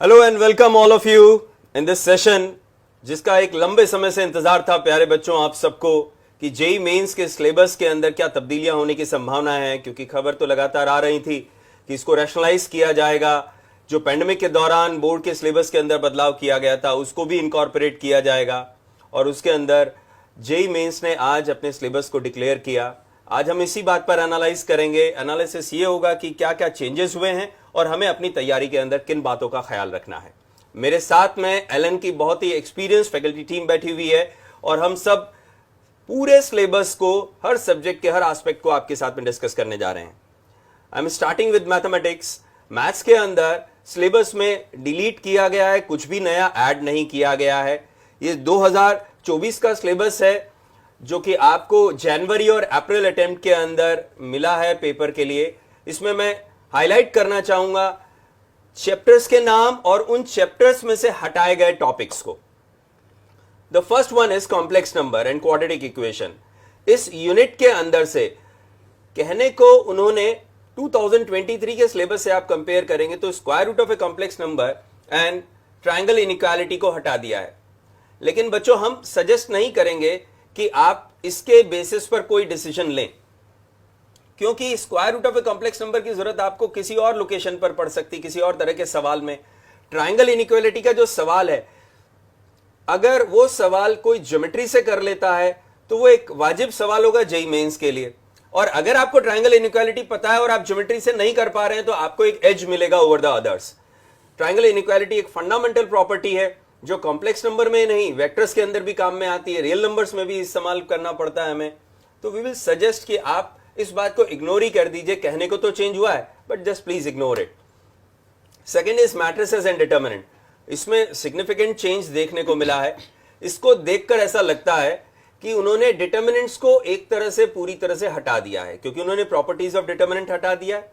Hello and welcome all of you in this session, जिसका एक लंबे समय से इंतजार था प्यारे बच्चों आप सबको कि जेई मेंस के सिलेबस के अंदर क्या तब्दीलियां होने की संभावना है। क्योंकि खबर तो लगातार आ रही थी कि इसको रैशनलाइज किया जाएगा। जो पेंडेमिक के दौरान बोर्ड के सिलेबस के अंदर बदलाव किया गया था उसको भी इनकॉर्पोरेट किया जाएगा और उसके अंदर जेई मेंस ने आज अपने सिलेबस को डिक्लेयर किया। आज हम इसी बात पर एनालाइज करेंगे। एनालिसिस ये होगा कि क्या क्या चेंजेस हुए हैं और हमें अपनी तैयारी के अंदर किन बातों का ख्याल रखना है। मेरे साथ में एलन की बहुत ही एक्सपीरियंस फैकल्टी टीम बैठी हुई है और हम सब पूरे सिलेबस को, हर सब्जेक्ट के हर एस्पेक्ट को आपके साथ में डिस्कस करने जा रहे हैं। I am starting with mathematics. Maths के अंदर सिलेबस में डिलीट किया गया है, कुछ भी नया ऐड नहीं किया गया है। ये 2024 का सिलेबस है जो कि आपको जनवरी और अप्रैल अटेम्प्ट के अंदर मिला है पेपर के लिए। इसमें मैं हाईलाइट करना चाहूंगा चैप्टर्स के नाम और उन चैप्टर्स में से हटाए गए टॉपिक्स को। The first one is complex number and quadratic equation. इस यूनिट के अंदर से कहने को उन्होंने 2023 के सिलेबस से आप कंपेयर करेंगे तो square root of a complex number and triangle inequality को हटा दिया है। लेकिन बच्चों हम सजेस्ट नहीं करेंगे कि आप इसके बेसिस पर कोई डिसीजन लें, क्योंकि square root of a complex number की जरूरत आपको किसी और लोकेशन पर पड़ सकती, किसी और तरह के सवाल में। ट्रायंगल इनइक्वालिटी का जो सवाल है, अगर वो सवाल कोई ज्योमेट्री से कर लेता है तो वो एक वाजिब सवाल होगा जेईई मेंस के लिए। और अगर आपको ट्रायंगल इनइक्वालिटी पता है और आप ज्योमेट्री से नहीं कर पा रहे हैं तो आपको एक एज मिलेगा over the others. Triangle inequality एक फंडामेंटल प्रॉपर्टी है जो कॉम्प्लेक्स नंबर में नहीं, वेक्टर्स के अंदर भी काम में आती है, रियल नंबर्स में भी इस्तेमाल करना पड़ता है हमें। तो वी विल सजेस्ट कि आप इस बात को इग्नोर ही कर दीजिए। कहने को तो चेंज हुआ है but just please ignore it. Second is matrices and determinant. इसमें सिग्निफिकेंट चेंज देखने को मिला है। इसको देखकर ऐसा लगता है कि उन्होंने डिटर्मिनेंट्स को एक तरह से पूरी तरह से हटा दिया है, क्योंकि उन्होंने प्रॉपर्टीज ऑफ डिटर्मिनेंट हटा दिया है,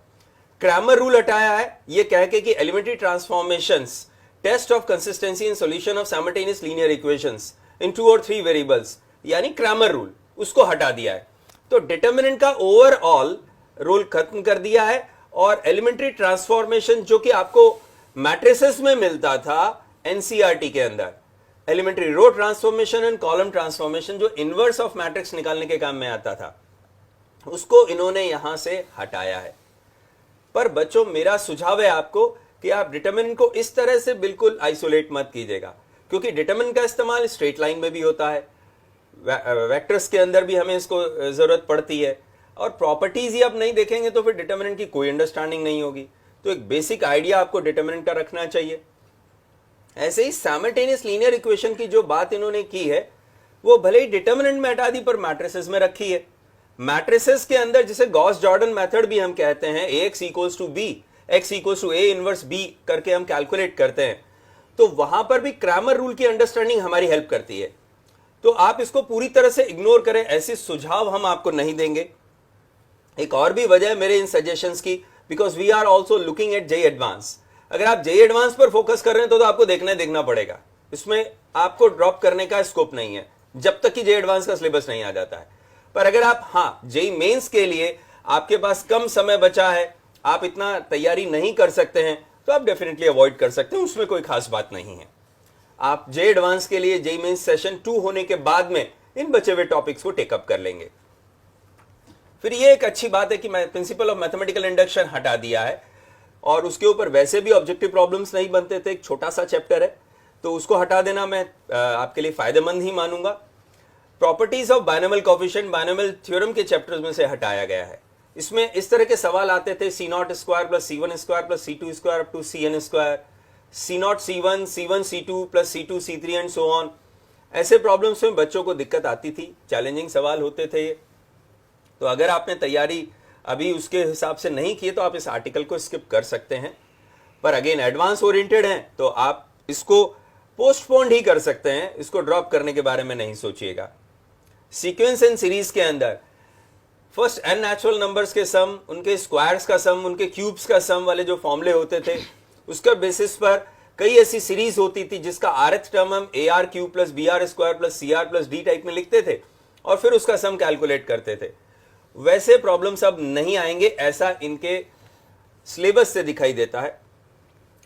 क्रैमर रूल हटाया है, ये कह के कि elementary transformations test of consistency in solution of simultaneous linear equations in 2 और 3 वेरिएबल्स, यानी क्रैमर रूल, उसको हटा दिया है। तो डिटर्मिनेंट का ओवरऑल रोल खत्म कर दिया है और एलिमेंट्री ट्रांसफॉर्मेशन जो कि आपको मैट्रिसेस में मिलता था एनसीईआरटी के अंदर, elementary row transformation and column transformation जो इनवर्स ऑफ मैट्रिक्स निकालने के काम में आता था, उसको इन्होंने यहां से हटाया है। पर बच्चों मेरा सुझाव है आपको कि आप डिटर्मिनेंट को इस तरह से बिल्कुल आइसोलेट मत कीजिएगा, क्योंकि डिटर्मिनेंट का इस्तेमाल स्ट्रेट लाइन में भी होता है, वेक्टर्स के अंदर भी हमें इसको जरूरत पड़ती है, और प्रॉपर्टीज ही आप नहीं देखेंगे तो फिर डिटर्मिनेंट की कोई अंडरस्टैंडिंग नहीं होगी। तो एक बेसिक आइडिया आपको डिटर्मिनेंट का रखना चाहिए। ऐसे ही साइमल्टेनियस लीनियर इक्वेशन की जो बात इन्होंने की है वो भले ही डिटर्मिनेंट में हटा दी पर मैट्रिसेस में रखी है। मैट्रिसेस के अंदर जिसे गॉस जॉर्डन मेथड भी हम कहते हैं, Ax equals to B, x equals to a inverse b करके हम कैलकुलेट करते हैं, तो वहां पर भी क्रैमर रूल की अंडरस्टैंडिंग हमारी हेल्प करती है। तो आप इसको पूरी तरह से इग्नोर करें, ऐसे सुझाव हम आपको नहीं देंगे। एक और भी वजह है मेरे इन सजेशंस की, because we are also looking at JEE advance. अगर आप जेईई एडवांस पर फोकस कर रहे हैं तो आपको देखना पड़ेगा, इसमें आपको ड्रॉप करने का स्कोप नहीं है जब तक कि जेईई एडवांस का सिलेबस नहीं आ जाता है। पर अगर आप जेईई मेंस के लिए आपके पास कम समय बचा है, आप इतना तैयारी नहीं कर सकते हैं, तो आप डेफिनेटली अवॉइड कर सकते हैं, उसमें कोई खास बात नहीं है। आप जेईई एडवांस के लिए जेईई मेंस सेशन 2 होने के बाद में इन बचे हुए टॉपिक्स को टेकअप कर लेंगे। फिर ये एक अच्छी बात है कि मैं प्रिंसिपल ऑफ मैथमेटिकल इंडक्शन हटा दिया है और उसके ऊपर वैसे भी ऑब्जेक्टिव प्रॉब्लम्स नहीं बनते थे, एक छोटा सा चैप्टर है, तो उसको हटा देना मैं आपके लिए फायदेमंद ही मानूंगा। Properties of binomial coefficient binomial theorem के चैप्टर्स में से हटाया गया है। इसमें इस तरह के सवाल आते थे, C0 square plus C1 square plus C2 square up to Cn square, C0 C1 C1 C2 plus C2 C3 and so on. ऐसे प्रॉब्लम्स में बच्चों को दिक्कत आती थी, चैलेंजिंग सवाल होते थे ये। तो अगर आपने तैयारी अभी उसके हिसाब से नहीं की तो आप इस आर्टिकल को स्किप कर सकते हैं, पर अगेन एडवांस ओरिएंटेड हैं तो आप इसको पोस्टपोन ही कर सकते हैं, इसको ड्रॉप करने के बारे में नहीं सोचिएगा। सीक्वेंस एंड सीरीज के अंदर फर्स्ट n नेचुरल नंबर्स के सम, उनके स्क्वायर्स का सम, उनके क्यूब्स का सम वाले जो फॉर्मूले होते थे, उसके बेसिस पर कई ऐसी सीरीज होती थी जिसका rth टर्म हम AR cube plus BR square plus CR plus D type में लिखते थे और फिर उसका सम कैलकुलेट करते थे। वैसे प्रॉब्लम्स अब नहीं आएंगे, ऐसा इनके सिलेबस से दिखाई देता है।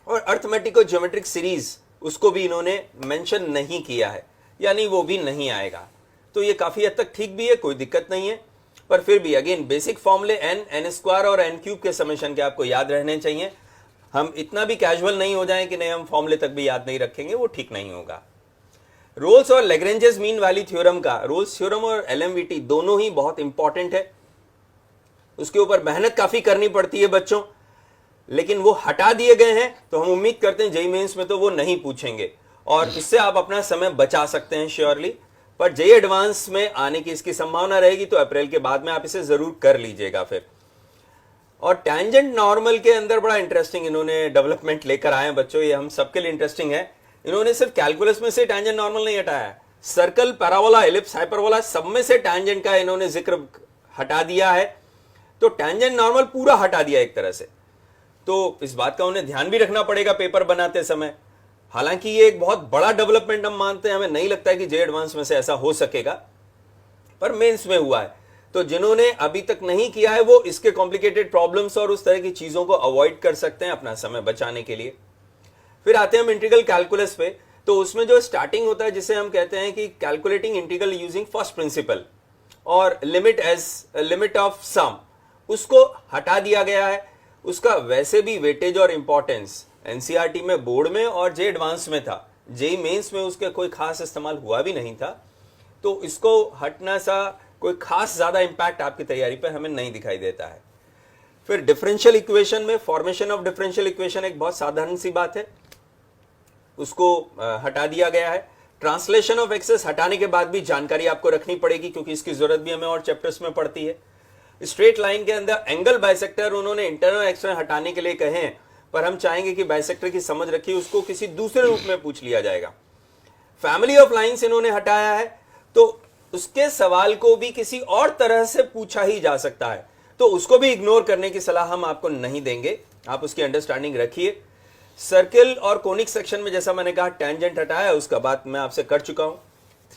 और अर्थमेटिक और ज्योमेट्रिक सीरीज उसको भी इन्होंने मेंशन नहीं किया है, यानी वो भी नहीं आएगा। तो ये काफी हद तक ठीक भी है, कोई दिक्कत नहीं है। पर फिर भी अगेन बेसिक फॉर्मूले n, n स्क्वायर और n क्यूब के समेशन के आपको याद रहने चाहिए। हम इतना भी कैजुअल नहीं हो जाएं कि नहीं हम फॉर्मूले तक भी याद नहीं रखेंगे, वो ठीक नहीं होगा। रोल्स और लेग्रेंजेस मीन वैल्यू थ्योरम का, रोल्स थ्योरम और एलएमवीटी दोनों ही बहुत इंपॉर्टेंट है, उसके ऊपर मेहनत काफी करनी पड़ती है बच्चों, लेकिन वो हटा दिए गए हैं। तो हम उम्मीद करते हैं जेईई मेंस में तो वो नहीं पूछेंगे और इससे आप अपना समय बचा सकते हैं श्योरली। पर जेईई एडवांस में आने की इसकी संभावना रहेगी, तो अप्रैल के बाद में आप इसे जरूर कर लीजिएगा फिर। और टैंजेंट नॉर्मल के अंदर बड़ा इंटरेस्टिंग इन्होंने डेवलपमेंट लेकर आए हैं बच्चों, ये हम सबके लिए इंटरेस्टिंग है। इन्होंने सिर्फ कैलकुलस में से टैंजेंट नॉर्मल नहीं हटाया है, सर्कल, पैराबोला, एलिप्स, हाइपरबोला सब में से टैंजेंट का इन्होंने जिक्र हटा दिया है। तो टैंजेंट नॉर्मल पूरा हटा दिया एक तरह से। तो इस बात का उन्हें ध्यान भी रखना पड़ेगा पेपर बनाते समय। हालांकि ये एक बहुत बड़ा डेवलपमेंट हम मानते हैं, हमें नहीं लगता है कि जेईई एडवांस में से ऐसा हो सकेगा, पर मेंस में हुआ है। तो जिन्होंने अभी तक नहीं किया है वो इसके कॉम्प्लिकेटेड प्रॉब्लम्स और उस तरह की चीजों को अवॉइड कर सकते हैं अपना समय बचाने के लिए। फिर आते हैं हम इंटीग्रल कैलकुलस पे। तो उसमें जो स्टार्टिंग होता है जिसे हम कहते हैं कि calculating integral using first principle और लिमिट ऑफ सम, उसको हटा दिया गया है। उसका वैसे भी वेटेज और इंपॉर्टेंस एनसीईआरटी में, बोर्ड में और जेईई एडवांस में था, जेईई मेंस में उसका कोई खास इस्तेमाल हुआ भी नहीं था। तो इसको हटना सा कोई खास ज्यादा इंपैक्ट आपकी तैयारी पर हमें नहीं दिखाई देता है। फिर डिफरेंशियल इक्वेशन में फॉर्मेशन ऑफ डिफरेंशियल इक्वेशन एक बहुत साधारण सी बात है, उसको हटा दिया गया है। ट्रांसलेशन ऑफ एक्सेस हटाने के बाद भी जानकारी आपको रखनी पड़ेगी, क्योंकि इसकी जरूरत भी हमें और चैप्टर्स में पड़ती है। स्ट्रेट लाइन के अंदर एंगल बाइसेक्टर उन्होंने इंटरनल एक्सटर्नल हटाने के लिए कहे हैं, पर हम चाहेंगे कि बाइसेक्टर की समझ रखिए, उसको किसी दूसरे रूप में पूछ लिया जाएगा। फैमिली ऑफ लाइंस इन्होंने हटाया है, तो उसके सवाल को भी किसी और तरह से पूछा ही जा सकता है, तो उसको भी इग्नोर करने की सलाह हम आपको नहीं देंगे, आप उसकी अंडरस्टैंडिंग रखिए। सर्किल और कोनिक सेक्शन में जैसा मैंने कहा टैंजेंट हटाया, उसका बात मैं आपसे कर चुका हूं।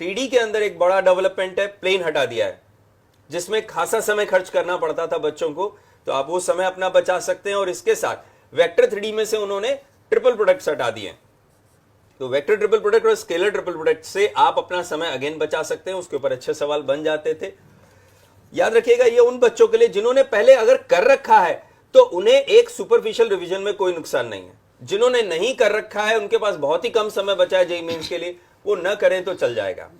3D के अंदर एक बड़ा डेवलपमेंट है, प्लेन हटा दिया है, जिसमें खासा समय खर्च करना पड़ता था बच्चों को, तो आप वो समय अपना बचा सकते हैं। और इसके साथ वेक्टर 3D में से उन्होंने ट्रिपल प्रोडक्ट्स हटा दिए, तो वेक्टर ट्रिपल प्रोडक्ट और स्केलर ट्रिपल प्रोडक्ट से आप अपना समय अगेन बचा सकते हैं, उसके ऊपर अच्छे सवाल बन जाते थे। याद रखिएगा ये उन बच्चों के लिए जिन्होंने पहले अगर कर रखा है तो उन्हें एक सुपरफिशियल रिवीजन में कोई नुकसान नहीं है। जिन्होंने नहीं कर रखा है उनके पास बहुत ही कम समय बचा है जेईई मेंस के लिए, वो न करें तो चल जाएगा।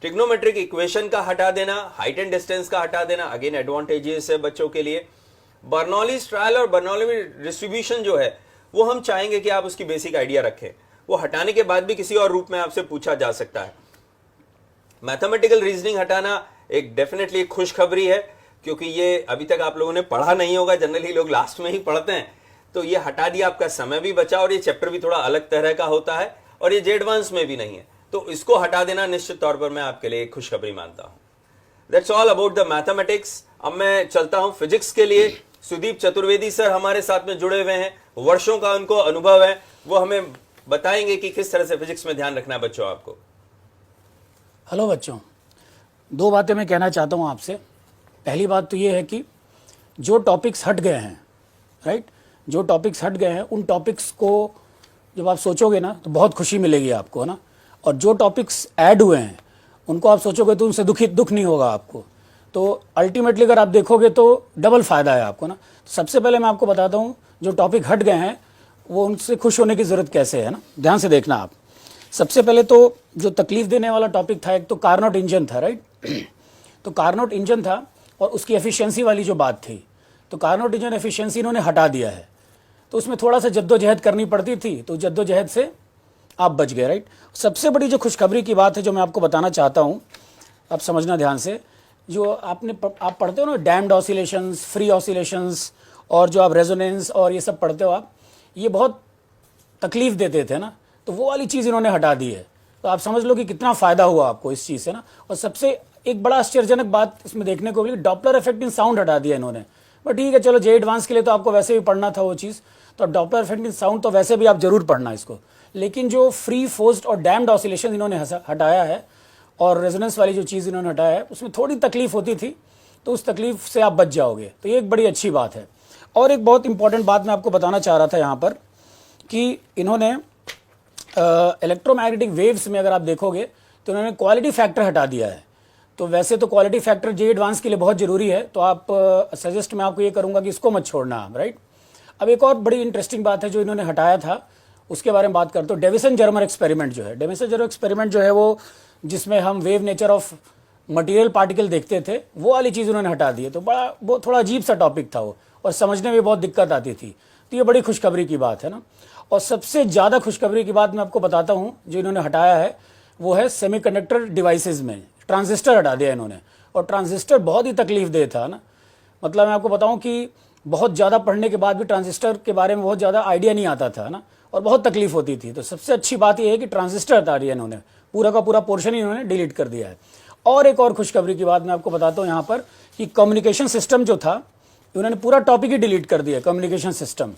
ट्रिग्नोमेट्रिक इक्वेशन का हटा देना, हाइट एंड डिस्टेंस का हटा देना, अगेन एडवांटेजेस है बच्चों के लिए। बर्नौलीज ट्रायल और बर्नौली डिस्ट्रीब्यूशन जो है वो हम चाहेंगे कि आप उसकी बेसिक आइडिया रखें, वो हटाने के बाद भी किसी और रूप में आपसे पूछा जा सकता है। मैथमेटिकल रीजनिंग हटाना एक डेफिनेटली खुशखबरी है, क्योंकि ये अभी तक आप लोगों ने पढ़ा नहीं होगा, जनरली लोग लास्ट में ही पढ़ते हैं, तो ये हटा दिया, आपका समय भी बचा और ये चैप्टर भी थोड़ा अलग तरह का होता है और ये जेईई एडवांस में भी नहीं है, तो इसको हटा देना निश्चित तौर पर मैं आपके लिए एक खुशखबरी मानता हूं। That's all about the mathematics. अब मैं चलता हूं फिजिक्स के लिए। सुदीप चतुर्वेदी सर हमारे साथ में जुड़े हुए हैं, वर्षों का उनको अनुभव है, वो हमें बताएंगे कि किस तरह से फिजिक्स में ध्यान रखना है बच्चों आपको। हेलो बच्चों, दो बातें मैं कहना चाहता हूं आपसे। पहली बात तो ये है कि जो टॉपिक्स हट गए हैं, राइट, जो टॉपिक्स हट गए हैं उन टॉपिक्स को जब आप सोचोगे ना तो बहुत खुशी मिलेगी आपको, है ना। और जो टॉपिक्स ऐड हुए हैं उनको आप सोचोगे तो उनसे दुख नहीं होगा आपको। तो अल्टीमेटली अगर आप देखोगे तो डबल फायदा है आपको ना। तो सबसे पहले मैं आपको बताता हूँ जो टॉपिक हट गए हैं वो उनसे खुश होने की जरूरत कैसे है ना, ध्यान से देखना आप। सबसे पहले तो जो तकलीफ देने वाला टॉपिक था, एक तो कार्नोट इंजन था, राइट। तो कार्नोट इंजन था और उसकी एफिशिएंसी वाली जो बात थी, तो कार्नोट इंजन एफिशिएंसी इन्होंने हटा दिया है। तो उसमें थोड़ा सा जद्दोजहद करनी पड़ती थी, तो जद्दोजहद से आप बच गए, राइट। सबसे बड़ी जो खुशखबरी की बात है जो मैं आपको बताना चाहता हूँ, आप समझना ध्यान से, जो आप पढ़ते हो ना डैम्ड ऑसिलेशंस, फ्री ऑसिलेशंस, और जो आप रेजोनेंस और ये सब पढ़ते हो आप, ये बहुत तकलीफ देते थे ना, तो वो वाली चीज़ इन्होंने हटा दी है। तो आप समझ लो कि कितना फ़ायदा हुआ आपको इस चीज़ से ना। और सबसे एक बड़ा आश्चर्यजनक बात इसमें देखने को मिली, डॉपलर इफेक्ट इन साउंड हटा दिया इन्होंने। बट ठीक है, चलो जेईई एडवांस के लिए तो आपको वैसे भी पढ़ना था वो चीज़, तो डॉपलर इफेक्ट इन साउंड तो वैसे भी आप जरूर पढ़ना इसको। लेकिन जो फ्री, फोर्स्ड और डैम्ड ऑसिलेशन इन्होंने हटाया है और रेजोनेंस वाली जो चीज़ इन्होंने हटाया है, उसमें थोड़ी तकलीफ होती थी, तो उस तकलीफ से आप बच जाओगे। तो ये एक बड़ी अच्छी बात है। और एक बहुत इंपॉर्टेंट बात मैं आपको बताना चाह रहा था यहाँ पर कि इन्होंने इलेक्ट्रोमैग्नेटिक वेव्स में अगर आप देखोगे तो इन्होंने क्वालिटी फैक्टर हटा दिया है। तो वैसे तो क्वालिटी फैक्टर जे एडवांस के लिए बहुत ज़रूरी है, तो आप सजेस्ट मैं आपको ये करूँगा कि इसको मत छोड़ना आप, राइट। अब एक और बड़ी इंटरेस्टिंग बात है जो इन्होंने हटाया था, उसके बारे में बात करते हो। डेविसन जर्मर एक्सपेरिमेंट जो है, डेविसन जर्मर एक्सपेरिमेंट जो है वो जिसमें हम wave nature of material particle देखते थे, वो वाली चीज़ उन्होंने हटा दी है। तो बड़ा वो थोड़ा अजीब सा टॉपिक था वो, और समझने में बहुत दिक्कत आती थी। तो ये बड़ी खुशखबरी की बात है ना। और सबसे ज़्यादा खुशखबरी की बात मैं आपको बताता हूँ जो इन्होंने हटाया है, वो है सेमीकंडक्टर डिवाइसेस में ट्रांजिस्टर हटा दिया इन्होंने। और ट्रांजिस्टर बहुत ही तकलीफ दे था ना, मतलब मैं आपको बताऊँ कि बहुत ज़्यादा पढ़ने के बाद भी ट्रांजिस्टर के बारे में बहुत ज़्यादा आइडिया नहीं आता था ना, और बहुत तकलीफ होती थी। तो सबसे अच्छी बात यह है कि ट्रांजिस्टर हटा दिया इन्होंने, पूरा का पूरा पोर्शन ही इन्होंने डिलीट कर दिया है। और एक और खुशखबरी की बात मैं आपको बताता हूँ यहाँ पर कि कम्युनिकेशन सिस्टम जो था उन्होंने पूरा टॉपिक ही डिलीट कर दिया, कम्युनिकेशन सिस्टम,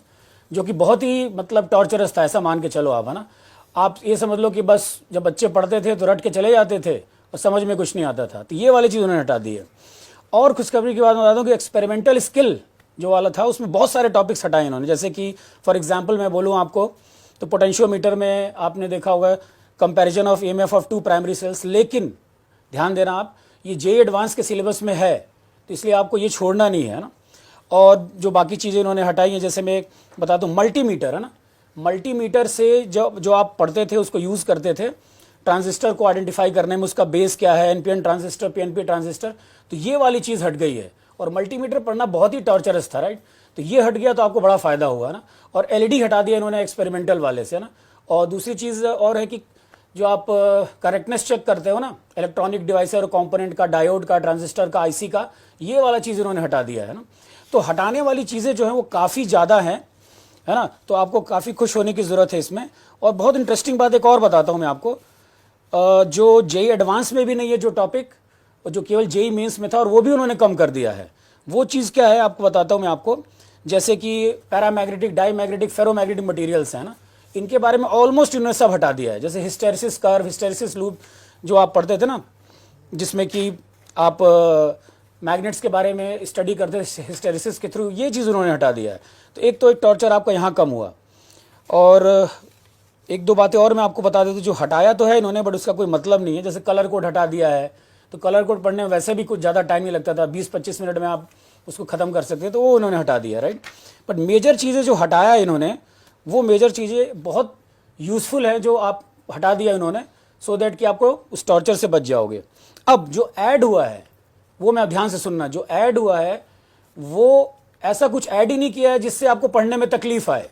जो कि बहुत ही मतलब टॉर्चरस था, ऐसा मान के चलो आप, है ना। आप ये समझ लो कि बस जब बच्चे पढ़ते थे तो रट के चले जाते थे और समझ में कुछ नहीं आता था। तो ये वाली चीज़ उन्होंने हटा दी है। और खुशखबरी की बात मैं बता दूँ कि एक्सपेरिमेंटल स्किल जो वाला था उसमें बहुत सारे टॉपिक्स हटाए इन्होंने। जैसे कि फॉर एग्जांपल मैं बोलूँ आपको तो पोटेंशियोमीटर में आपने देखा होगा comparison of EMF of 2 primary cells, लेकिन ध्यान देना आप ये जे एडवांस के सिलेबस में है, तो इसलिए आपको ये छोड़ना नहीं है ना। और जो बाकी चीज़ें इन्होंने हटाई हैं, जैसे मैं बता दूँ मल्टीमीटर, है ना। मल्टीमीटर से जो आप पढ़ते थे उसको यूज़ करते थे ट्रांजिस्टर को आइडेंटिफाई करने में, उसका बेस क्या है, एनपीएन ट्रांजिस्टर, पीएनपी ट्रांजिस्टर, तो ये वाली चीज़ हट गई है। और मल्टीमीटर पढ़ना बहुत ही टॉर्चरस था, राइट। तो ये हट गया तो आपको बड़ा फ़ायदा हुआ ना। और एलईडी हटा दिया इन्होंने एक्सपेरिमेंटल वाले से ना। और दूसरी चीज़ और है कि जो आप करेक्टनेस चेक करते हो ना इलेक्ट्रॉनिक डिवाइस और कंपोनेंट का, डायोड का, ट्रांजिस्टर का, आईसी का, ये वाला चीज़ इन्होंने हटा दिया है ना। तो हटाने वाली चीज़ें जो हैं वो काफ़ी ज़्यादा हैं, है ना। तो आपको काफ़ी खुश होने की ज़रूरत है इसमें। और बहुत इंटरेस्टिंग बात एक और बताता हूँ मैं आपको, जो जेई एडवांस में भी नहीं है जो टॉपिक, जो केवल जेई मेंस में था, और वो भी उन्होंने कम कर दिया है। वो चीज़ क्या है आपको बताता हूँ मैं आपको। जैसे कि पैरामैग्नेटिक, डाईमैग्नेटिक, फेरोमैग्नेटिक मटेरियल्स हैं ना, इनके बारे में ऑलमोस्ट इन्होंने सब हटा दिया है। जैसे हिस्टेरिसिस कर्व, हिस्टेरिसिस लूप जो आप पढ़ते थे ना, जिसमें कि आप मैग्नेट्स के बारे में स्टडी करते थे हिस्टेरिसिस के थ्रू, ये चीज़ उन्होंने हटा दिया है। तो एक टॉर्चर आपका यहाँ कम हुआ। और एक दो बातें और मैं आपको बता देता हूँ जो हटाया तो है इन्होंने, बट उसका कोई मतलब नहीं है। जैसे कलर कोड हटा दिया है, तो कलर कोड पढ़ने में वैसे भी कुछ ज़्यादा टाइम नहीं लगता था, 20-25 मिनट में आप उसको ख़त्म कर सकते हैं, तो वो उन्होंने हटा दिया, राइट। बट मेजर चीज़ें जो हटाया इन्होंने, वो मेजर चीज़ें बहुत यूज़फुल है जो आप हटा दिया इन्होंने, सो दैट कि आपको उस टॉर्चर से बच जाओगे। अब जो ऐड हुआ है वो मैं ध्यान से सुनना, जो ऐड हुआ है वो ऐसा कुछ ऐड ही नहीं किया है जिससे आपको पढ़ने में तकलीफ आए।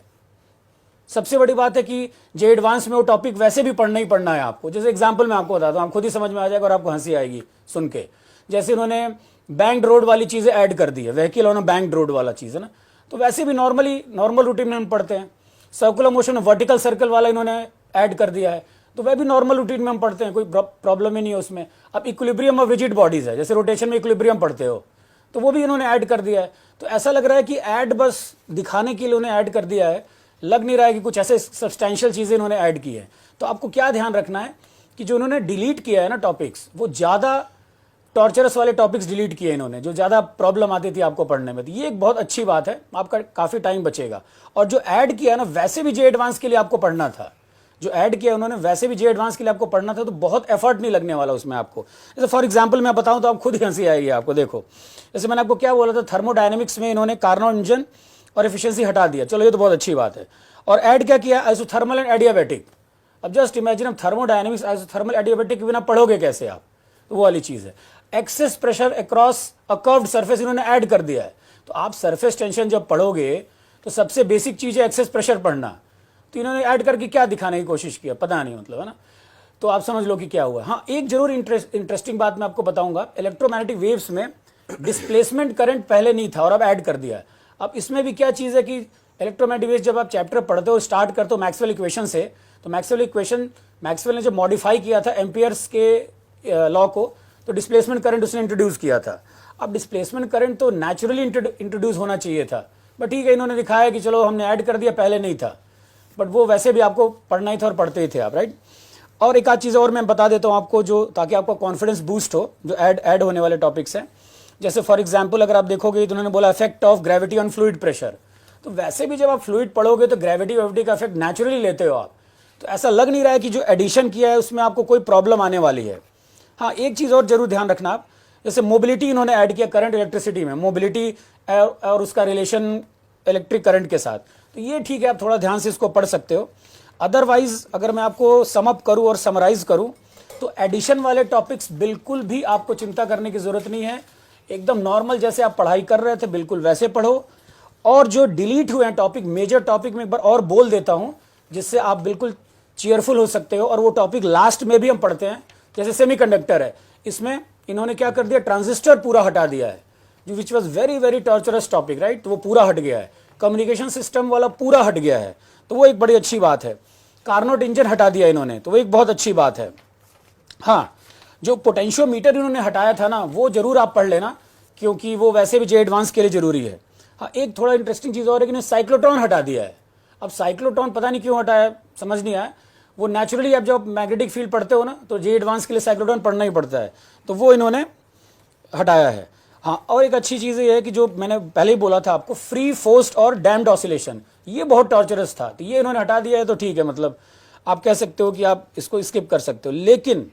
सबसे बड़ी बात है कि जे एडवांस में वो टॉपिक वैसे भी पढ़ना ही पढ़ना है आपको। जैसे एग्जांपल मैं आपको बताता हूँ, आप खुद ही समझ में आ जाएगा और आपको हंसी आएगी सुन के। जैसे इन्होंने बैंक्ड रोड वाली चीज़ें ऐड कर दी है, व्हीकल ऑन बैंक्ड रोड वाला चीज़ है ना, तो वैसे भी नॉर्मल रूटीन में हम पढ़ते हैं। सर्कुलर मोशन में वर्टिकल सर्कल वाला इन्होंने ऐड कर दिया है, तो वह भी नॉर्मल रूटीन में हम पढ़ते हैं, कोई प्रॉब्लम ही नहीं है उसमें। अब इक्विलिब्रियम ऑफ रिजिड बॉडीज है, जैसे रोटेशन में इक्विलिब्रियम पढ़ते हो, तो वो भी इन्होंने ऐड कर दिया है। तो ऐसा लग रहा है कि ऐड बस दिखाने के लिए उन्हें ऐड कर दिया है, लग नहीं रहा है कि कुछ ऐसे सब्सटैंशियल चीज़ें इन्होंने ऐड की है। तो आपको क्या ध्यान रखना है कि जो उन्होंने डिलीट किया है ना टॉपिक्स, वो ज़्यादा टॉर्चरस वाले टॉपिक्स डिलीट किए इन्होंने, जो ज़्यादा प्रॉब्लम आती थी आपको पढ़ने में। तो ये एक बहुत अच्छी बात है, आपका काफ़ी टाइम बचेगा। और जो ऐड किया ना, वैसे भी जे एडवांस के लिए आपको पढ़ना था, जो ऐड किया उन्होंने वैसे भी जे एडवांस के लिए आपको पढ़ना था, तो बहुत एफर्ट नहीं लगने वाला उसमें आपको। जैसे फॉर एग्जांपल मैं बताऊं तो आप खुद ही हंसी आएगी आपको। देखो, जैसे मैंने आपको क्या बोला था, थर्मोडायनेमिक्स में इन्होंने कार्नोट इंजन और एफिशिएंसी हटा दिया, चलो ये तो बहुत अच्छी बात है। और ऐड क्या किया, आइसोथर्मल एंड एडियाबैटिक। अब जस्ट इमेजिन, अब थर्मोडायनेमिक्स आइसोथर्मल एडियाबैटिक के बिना पढ़ोगे कैसे आप, तो वो वाली चीज़ है। Excess pressure across a curved surface इन्होंने ऐड कर दिया है। तो आप सरफेस टेंशन जब पढ़ोगे तो सबसे बेसिक चीज़ है एक्सेस प्रेशर पढ़ना, तो इन्होंने ऐड करके क्या दिखाने की कोशिश किया पता नहीं, मतलब, है ना। तो आप समझ लो कि क्या हुआ। हाँ, एक जरूर इंटरेस्टिंग बात मैं आपको बताऊंगा, इलेक्ट्रोमैग्नेटिक वेव्स में डिस्प्लेसमेंट करंट पहले नहीं था और अब ऐड कर दिया है। अब इसमें भी क्या चीज़ है कि इलेक्ट्रोमैग्नेटिक वेव्स जब आप चैप्टर पढ़ते हो, स्टार्ट करते हो मैक्सवेल इक्वेशन से, तो मैक्सवेल ने जब मॉडिफाई किया था एम्पियर्स के लॉ को, तो डिस्प्लेसमेंट करंट उसने इंट्रोड्यूस किया था। अब डिस्प्लेसमेंट करंट तो नेचुरली इंट्रोड्यूस होना चाहिए था, बट ठीक है, इन्होंने दिखाया कि चलो हमने ऐड कर दिया, पहले नहीं था, बट वो वैसे भी आपको पढ़ना ही था और पढ़ते ही थे आप, राइट। और एक आध चीज़ और मैं बता देता हूँ आपको, जो ताकि आपका कॉन्फिडेंस बूस्ट हो, जो ऐड होने वाले टॉपिक्स हैं। जैसे फॉर एग्जांपल अगर आप देखोगे तो उन्होंने बोला effect of gravity on fluid pressure, तो वैसे भी जब आप फ्लूइड पढ़ोगे तो ग्रेविटी वेविटी का इफेक्ट नेचुरली लेते हो आप, तो ऐसा लग नहीं रहा है कि जो एडिशन किया है उसमें आपको कोई प्रॉब्लम आने वाली है। हाँ, एक चीज़ और जरूर ध्यान रखना आप, जैसे मोबिलिटी इन्होंने ऐड किया करंट इलेक्ट्रिसिटी में, मोबिलिटी और उसका रिलेशन इलेक्ट्रिक करंट के साथ, तो ये ठीक है, आप थोड़ा ध्यान से इसको पढ़ सकते हो। अदरवाइज अगर मैं आपको समअप करूं और समराइज करूं तो एडिशन वाले टॉपिक्स बिल्कुल भी आपको चिंता करने की ज़रूरत नहीं है, एकदम नॉर्मल जैसे आप पढ़ाई कर रहे थे बिल्कुल वैसे पढ़ो। और जो डिलीट हुए हैं टॉपिक, मेजर टॉपिक में एक बार और बोल देता हूं जिससे आप बिल्कुल चेयरफुल हो सकते हो, और वो टॉपिक लास्ट में भी हम पढ़ते हैं। जैसे सेमीकंडक्टर है, इसमें इन्होंने क्या कर दिया, ट्रांजिस्टर पूरा हटा दिया है, जो which was very very torturers topic, right, तो वो पूरा हट गया है। कम्युनिकेशन सिस्टम वाला पूरा हट गया है, तो वो एक बड़ी अच्छी बात है। कार्नोट इंजन हटा दिया इन्होंने, तो वो एक बहुत अच्छी बात है। हाँ, जो पोटेंशियोमीटर इन्होंने हटाया था ना, वो जरूर आप पढ़ लेना, क्योंकि वो वैसे भी जे एडवांस के लिए जरूरी है। हाँ, एक थोड़ा इंटरेस्टिंग चीज़ और है कि इन्होंने साइक्लोट्रॉन हटा दिया है। अब साइक्लोट्रॉन पता नहीं क्यों हटाया, समझ नहीं आया। वो नेचुरली आप जब मैग्नेटिक फील्ड पढ़ते हो ना, तो जे एडवांस के लिए साइक्लोट्रॉन पढ़ना ही पड़ता है, तो वो इन्होंने हटाया है। हाँ, और एक अच्छी चीज़ ये है कि जो मैंने पहले ही बोला था आपको, फ्री फोर्स्ड और डैम्ड ऑसिलेशन, ये बहुत टॉर्चरस था, तो ये इन्होंने हटा दिया है, तो ठीक है, मतलब आप कह सकते हो कि आप इसको स्किप कर सकते हो। लेकिन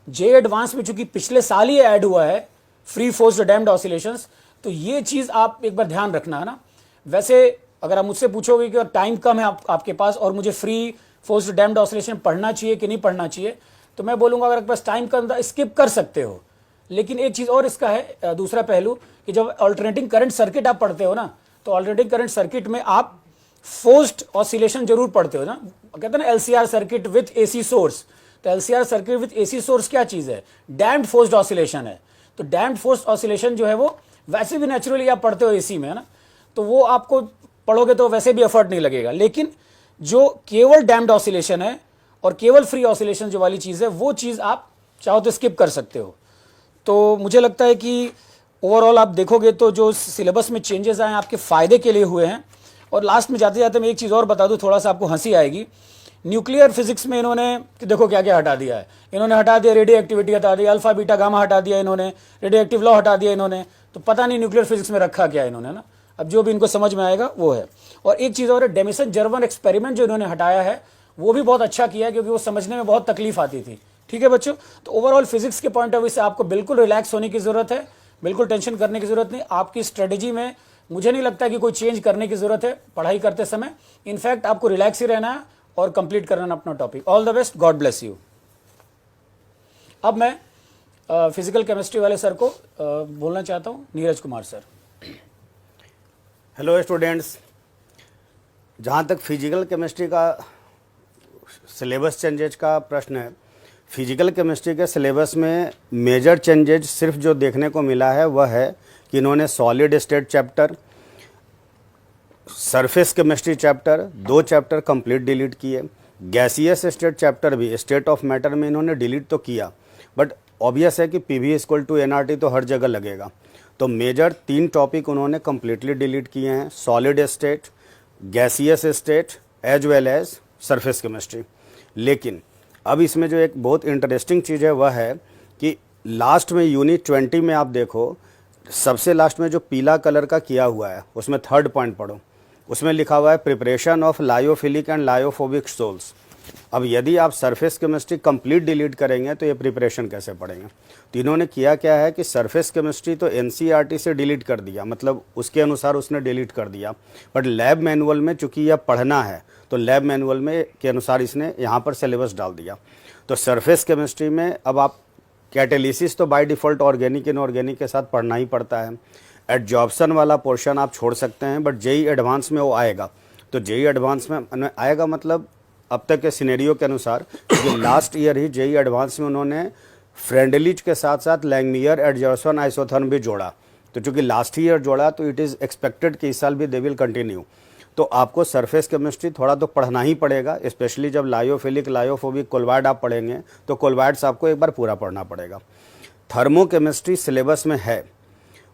जे एडवांस में चूंकि पिछले साल ही ऐड हुआ है फ्री फोर्स्ड डैम्ड ऑसिलेशंस, तो ये चीज़ आप एक बार ध्यान रखना है ना। वैसे अगर आप मुझसे पूछोगे कि टाइम कम है आपके पास और मुझे फ्री फोर्स्ड डैम्ड ऑसिलेशन पढ़ना चाहिए कि नहीं पढ़ना चाहिए, तो मैं बोलूँगा अगर आपके पास टाइम कम था स्किप कर सकते हो। लेकिन एक चीज़ और इसका है, दूसरा पहलू, कि जब अल्टरनेटिंग करंट सर्किट आप पढ़ते हो ना, तो अल्टरनेटिंग करंट सर्किट में आप फोर्स्ड ऑसिलेशन जरूर पढ़ते हो ना। कहते हैं ना LCR circuit with AC source, तो LCR circuit with AC source क्या चीज़ है, डैम्ड फोर्स्ड ऑसिलेशन है। तो डैम्ड फोर्स्ड ऑसिलेशन जो है वो वैसे भी नेचुरली आप पढ़ते हो एसी में, है ना, तो वो आपको पढ़ोगे तो वैसे भी एफर्ट नहीं लगेगा। लेकिन जो केवल डैम्ड ऑसिलेशन है और केवल फ्री ऑसिलेशन जो वाली चीज़ है, वो चीज़ आप चाहो तो स्किप कर सकते हो। तो मुझे लगता है कि ओवरऑल आप देखोगे तो जो सिलेबस में चेंजेस आए आपके फ़ायदे के लिए हुए हैं। और लास्ट में जाते जाते मैं एक चीज़ और बता दूं, थोड़ा सा आपको हंसी आएगी। न्यूक्लियर फिजिक्स में इन्होंने देखो क्या क्या हटा दिया है। इन्होंने हटा दिया रेडियो एक्टिविटी, हटा दिया अल्फा बीटा गामा, हटा दिया इन्होंने रेडियो एक्टिव लॉ, हटा दिया इन्होंने। तो पता नहीं न्यूक्लियर फिजिक्स में रखा क्या इन्होंने ना, अब जो भी इनको समझ में आएगा वो है। और एक चीज़ और है, डेमिसन जर्मन एक्सपेरिमेंट जो इन्होंने हटाया है वो भी बहुत अच्छा किया है, क्योंकि वो समझने में बहुत तकलीफ आती थी। ठीक है बच्चों, तो ओवरऑल फिजिक्स के पॉइंट ऑफ व्यू से आपको बिल्कुल रिलैक्स होने की ज़रूरत है, बिल्कुल टेंशन करने की ज़रूरत नहीं। आपकी स्ट्रेटेजी में मुझे नहीं लगता कि कोई चेंज करने की ज़रूरत है पढ़ाई करते समय। इनफैक्ट आपको रिलैक्स ही रहना है और कंप्लीट करना अपना topic. All the best, God bless you. अब मैं फिजिकल केमिस्ट्री वाले सर को बोलना चाहता हूँ, Neeraj Kumar sir. Hello students, जहाँ तक फिजिकल केमिस्ट्री का सिलेबस चेंजेज का प्रश्न है, फिजिकल केमिस्ट्री के सिलेबस में मेजर चेंजेज सिर्फ जो देखने को मिला है वह है कि इन्होंने solid state chapter, surface chemistry chapter, 2 chapter complete delete किए। गैसियस स्टेट चैप्टर भी स्टेट ऑफ मैटर में इन्होंने डिलीट तो किया, बट ऑब्वियस है कि पीवी इक्वल टू एनआरटी तो हर जगह लगेगा। तो मेजर 3 टॉपिक उन्होंने कम्प्लीटली डिलीट किए हैं, solid state, gaseous state as well as surface chemistry. लेकिन अब इसमें जो एक बहुत इंटरेस्टिंग चीज़ है वह है कि लास्ट में यूनिट 20 में आप देखो, सबसे लास्ट में जो पीला कलर का किया हुआ है उसमें 3rd पॉइंट पढ़ो, उसमें लिखा हुआ है preparation of lyophilic and lyophobic sols. अब यदि आप सरफेस केमिस्ट्री कंप्लीट डिलीट करेंगे तो ये प्रिपरेशन कैसे पढ़ेंगे। तो इन्होंने किया क्या है कि सरफेस केमिस्ट्री तो एनसीईआरटी से डिलीट कर दिया, मतलब उसके अनुसार उसने डिलीट कर दिया, बट लैब मैनुअल में चूंकि यह पढ़ना है तो लैब मैनुअल में के अनुसार इसने यहाँ पर सिलेबस डाल दिया। तो सरफेस केमिस्ट्री में अब आप कैटेलिसिस तो बाय डिफ़ॉल्ट ऑर्गेनिक इनऑर्गेनिक के साथ पढ़ना ही पड़ता है। एडजॉर्प्शन वाला पोर्शन आप छोड़ सकते हैं, बट जेई एडवांस में वो आएगा। तो जेई एडवांस में आएगा मतलब अब तक के सिनेरियो के अनुसार, क्योंकि लास्ट ईयर ही जेई एडवांस में उन्होंने फ्रेंडलिच के साथ साथ लैंगमियर, एडजॉर्प्शन, आइसोथर्म भी जोड़ा। तो चूँकि लास्ट ईयर जोड़ा तो इट इज़ एक्सपेक्टेड कि इस साल भी दे विल कंटिन्यू। तो आपको सरफेस केमिस्ट्री थोड़ा तो पढ़ना ही पड़ेगा, स्पेशली जब लायोफिलिक, लायोफोबिक, कोलवाइड आप पढ़ेंगे तो कोलवाइड्स आपको एक बार पूरा पढ़ना पड़ेगा। थर्मो केमिस्ट्री सिलेबस में है,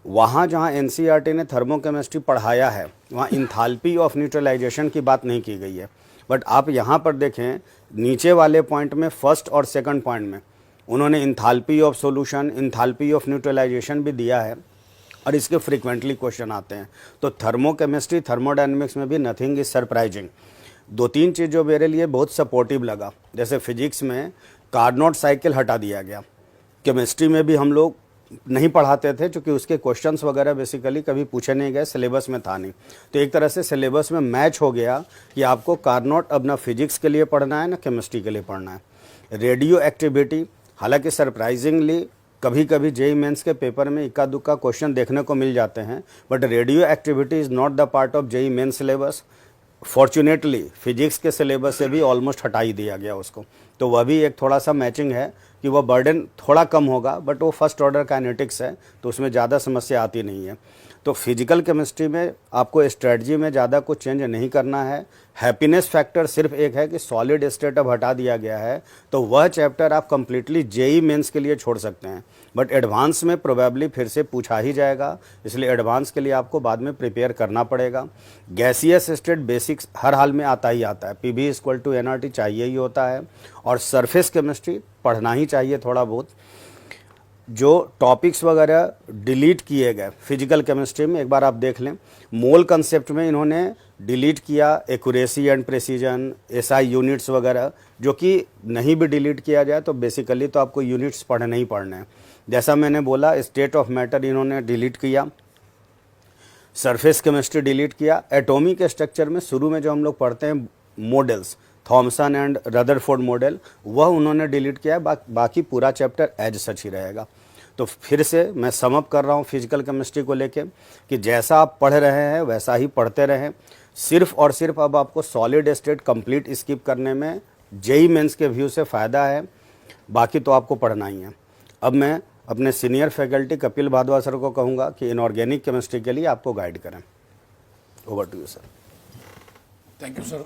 वहाँ जहाँ एनसीईआरटी ने थर्मो केमिस्ट्री पढ़ाया है वहाँ इंथाल्पी ऑफ न्यूट्रलाइजेशन की बात नहीं की गई है। बट आप यहाँ पर देखें नीचे वाले पॉइंट में 1st और 2nd पॉइंट में उन्होंने enthalpy of solution, enthalpy of neutralisation भी दिया है। और इसके फ्रीक्वेंटली क्वेश्चन आते हैं। तो थर्मोकेमिस्ट्री थर्मोडायनेमिक्स में भी नथिंग इज सरप्राइजिंग। 2-3 चीज़ जो मेरे लिए बहुत सपोर्टिव लगा, जैसे फिजिक्स में कार्नोट साइकिल हटा दिया गया, केमिस्ट्री में भी हम लोग नहीं पढ़ाते थे क्योंकि उसके क्वेश्चंस वगैरह बेसिकली कभी पूछे नहीं गए, सिलेबस में था नहीं। तो एक तरह से सिलेबस में मैच हो गया कि आपको कार्नोट अब ना फिजिक्स के लिए पढ़ना है ना केमिस्ट्री के लिए पढ़ना है। रेडियो एक्टिविटी, हालांकि सरप्राइजिंगली कभी कभी जेई मेंस के पेपर में इक्का दुक्का क्वेश्चन देखने को मिल जाते हैं, but radioactivity is not the part of JEE mains syllabus. Fortunately physics के सिलेबस से भी ऑलमोस्ट हटा ही दिया गया उसको, तो वह भी एक थोड़ा सा मैचिंग है कि वह बर्डन थोड़ा कम होगा, बट वो फर्स्ट ऑर्डर काइनेटिक्स है तो उसमें ज़्यादा समस्या आती नहीं है। तो फिजिकल केमिस्ट्री में आपको स्ट्रेटजी में ज़्यादा कुछ चेंज नहीं करना है। हैप्पीनेस फैक्टर सिर्फ एक है कि सॉलिड स्टेट अब हटा दिया गया है, तो वह चैप्टर आप कंप्लीटली जेई मेंस के लिए छोड़ सकते हैं, बट एडवांस में प्रोबेबली फिर से पूछा ही जाएगा, इसलिए एडवांस के लिए आपको बाद में प्रिपेयर करना पड़ेगा। गैसियस स्टेट बेसिक्स हर हाल में आता ही आता है, PV = nRT चाहिए ही होता है, और सरफेस केमिस्ट्री पढ़ना ही चाहिए थोड़ा बहुत। जो टॉपिक्स वगैरह डिलीट किए गए फिजिकल केमिस्ट्री में एक बार आप देख लें, मोल कंसेप्ट में इन्होंने डिलीट किया accuracy and precision, SI units वगैरह, जो कि नहीं भी डिलीट किया जाए तो बेसिकली तो आपको यूनिट्स पढ़ने ही पढ़ने हैं। जैसा मैंने बोला, स्टेट ऑफ मैटर इन्होंने डिलीट किया, सरफेस केमिस्ट्री डिलीट किया। एटॉमिक स्ट्रक्चर में शुरू में जो हम लोग पढ़ते हैं models, Thomson and Rutherford model, वह उन्होंने डिलीट किया है, बाकी पूरा चैप्टर एज सच ही रहेगा। तो फिर से मैं समअप कर रहा हूँ फिजिकल केमिस्ट्री को लेके कि जैसा आप पढ़ रहे हैं वैसा ही पढ़ते रहें। सिर्फ और सिर्फ अब आपको सॉलिड स्टेट कंप्लीट स्किप करने में जेई मेंस के व्यू से फ़ायदा है, बाकी तो आपको पढ़ना ही है। अब मैं अपने senior faculty Kapil Bhardwaj sir को कहूँगा कि इनऑर्गेनिक केमिस्ट्री के लिए आपको गाइड करें। Over to you sir. Thank you sir.